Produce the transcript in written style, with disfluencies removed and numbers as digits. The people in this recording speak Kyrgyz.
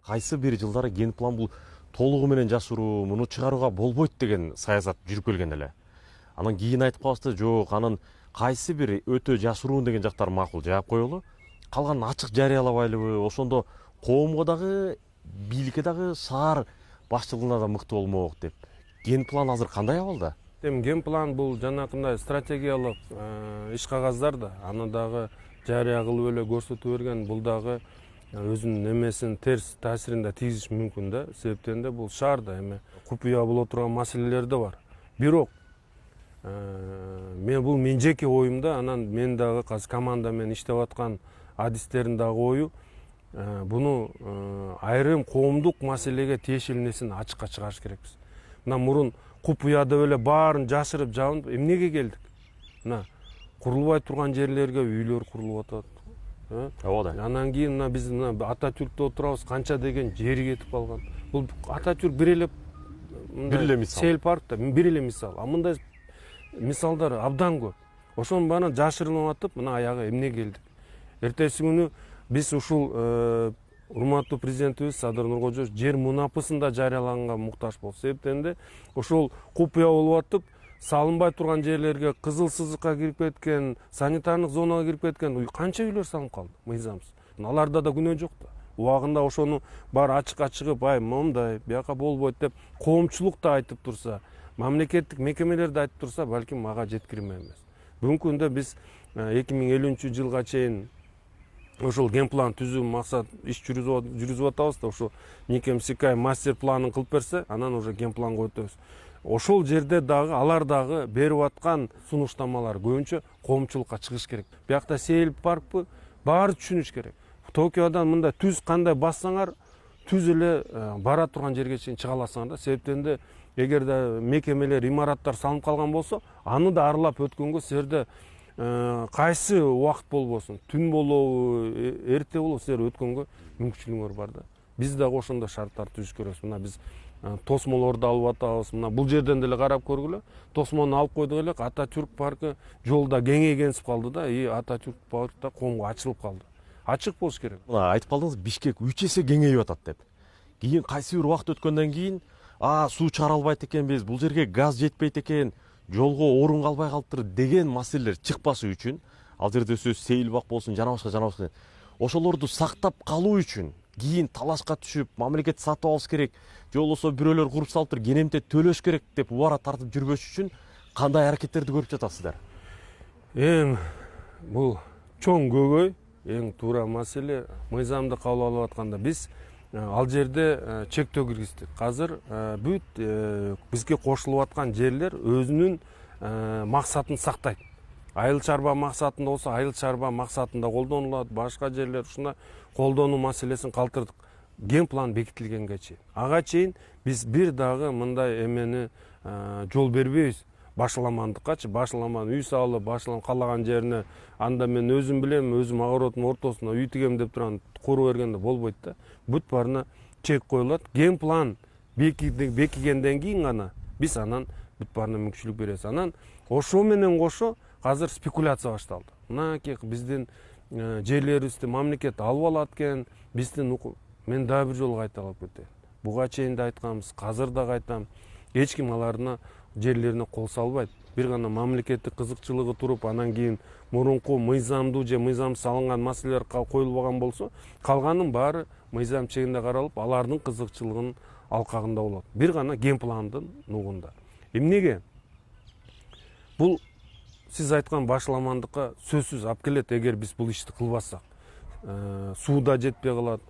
кайсы бир жылдары ген план бул толугу менен жашыруу, муну чыгарууга болбойт деген саясат жүрүп келген эле. Анан кийин айтып калышты, жок, анын кайсы бир өтө жашыруун деген жактары макул, жаап коелу. Калганын ачык жарыялабайлыбы, ошондо коомго дагы, бийликке дагы, шаар башчылыгына да мыкты болмок деп. Ген план азыр кандай абалда? Эми ген план бул жанакындай стратегиялык иш кагаздар да, аны дагы жарыя кылып эле көрсөтүп берген, бул дагы өзүнүн немесин терс таасирин да тийгизиш мүмкүн да. Себептен да бул шаарда эми купуя боло турган маселелер да бар. Бирок мен бул менин жеке оюм да, анан мен дагы азыр команда менен иштеп аткан адистердин дагы ою, буну айрым коомдук маселеге тиешелүү нерсени ачыкка чыгарыш керекпиз. Мына мурун купуя деп эле баарын жашырып жабынып, эмнеге келдик? Мына курулбай турган жерлерге үйлөр курулуп атат. Ооба да. Анан кийин мына биз мына Ататүрктө отурабыз, канча деген жери кетип калган. Бул Ататүрк бир эле мисал. Сейл паркта бир эле мисал. А мындай мисалдар абдан көп. Ошонун баарын жашырынып атып, мына аягы эмне келдик? Эртеси күнү биз ушул урматтуу президентибиз Садыр Нуркожоевич жер мунапысын да жарыялаганга муктаж болду. Себептен да ошол купуя болуп атып, салынбай турган жерлерге кызыл сызыкка кирип кеткен, санитардык зонага кирип кеткен канча үйлөр салынып калды, мыйзамсыз. Аларда да күнөө жок да. Убагында ошону баары ачыкка чыгып, мондай, бияка болбойт деп коомчулук да айтып турса, мамлекеттик мекемелер да айтып турса, балким ага жеткирме эмес. Бүгүнкү күндө биз 2050-жылга чейин ошол ген план түзүү максат иш жүргүзүп атабыз да, ошо Никем Сикай мастер планын кылып берсе, анан уже ген планга өтөбүз. Ошол жерде дагы алар дагы берип аткан сунуштамалар көбүнчө коомчулукка чыгыш керек. Биякта Сейл паркпы, баары түшүнүш керек. Токиодон мындай түз кандай бассаңар, түз эле бара турган жерге чейин чыга аласыңар да. Себептен да эгерде мекемелер, имараттар салынып калган болсо, аны да аралап өткөнгө силерде кайсы убакыт болбосун, түн болобу, эрте болобу, силер өткөнгө мүмкүнчүлүгүңөр бар да. Биз дагы ошондой шарттарды түзүш керекпиз. Мына биз тосмолорду алып атабыз. Мына бул жерден деле карап көргүлө. Тосмону алып койдук эле, Ататүрк паркы жолда кеңейгенсип калды да, Ататүрк паркта коомго ачылып калды. Ачык болуш керек. Мына айтып калдыңыз, Бишкек 3 эсе кеңейип атат деп. Кийин кайсы бир убакыт өткөндөн кийин, суу чыгара албайт экенбиз, бул жерге газ жетпейт экен, жолго орун калбай калыптыр деген маселелер чыкпашы үчүн, ал жерде сөз Сейилбак болсун, жана башка. Ошолорду сактап калуу үчүн кийин талашка түшүп, мамлекет сатып алыш керек, же болбосо бирөөлөр куруп салыптыр, кенемте төлөш керек деп убара тартып жүрбөш үчүн кандай аракеттерди көрүп жатасыздар? Эң бул чоң көйгөй, эң туура маселе. Мыйзамды кабыл алып атканда биз ал жерде чектөө киргиздик. Азыр бүт бизге кошулуп аткан жерлер өзүнүн максатын сактайт. Айыл чарба максатында болсо, айыл чарба максатында колдонулат, башка жерлер ушундай колдонуу маселесин калтырдык. Ген план бекитилгенге чейин. Ага чейин биз бир дагы мындай эмени жол бербейбиз. Башаламандыккачы, башаламан үй салып, башалам каалаган жерине, анда мен өзүм билем, өзүм огороддун ортосуна үй тигем деп туран куруп бергенде болбойт да. Бүт баарына чек коюлат. Ген план бекигенден кийин гана биз анан бүт баарына мүмкүнчүлүк беребиз. Анан ошо менен кошо азыр спекуляция башталды. Мынакей биздин жерлерибизди мамлекет алып алат экен, мен дагы бир жолу кайталап кетейин. Буга чейин да айтканбыз, азыр да айтам, эч ким аларына жерлерине кол салбайт. Бир гана мамлекеттик кызыкчылыгы туруп, анан кийин мурунку мыйзамдуу же мыйзамсыз алынган маселелер коюлбаган болсо, калганын баары мыйзам чегинде каралып, алардын кызыкчылыгынын алкагында болот. Бир гана ген пландын нугунда. Эмнеге? Бул сиз айткан башаламандыкка сөзсүз алып келет, эгер биз бул ишти кылбасак. Суу да жетпей калат.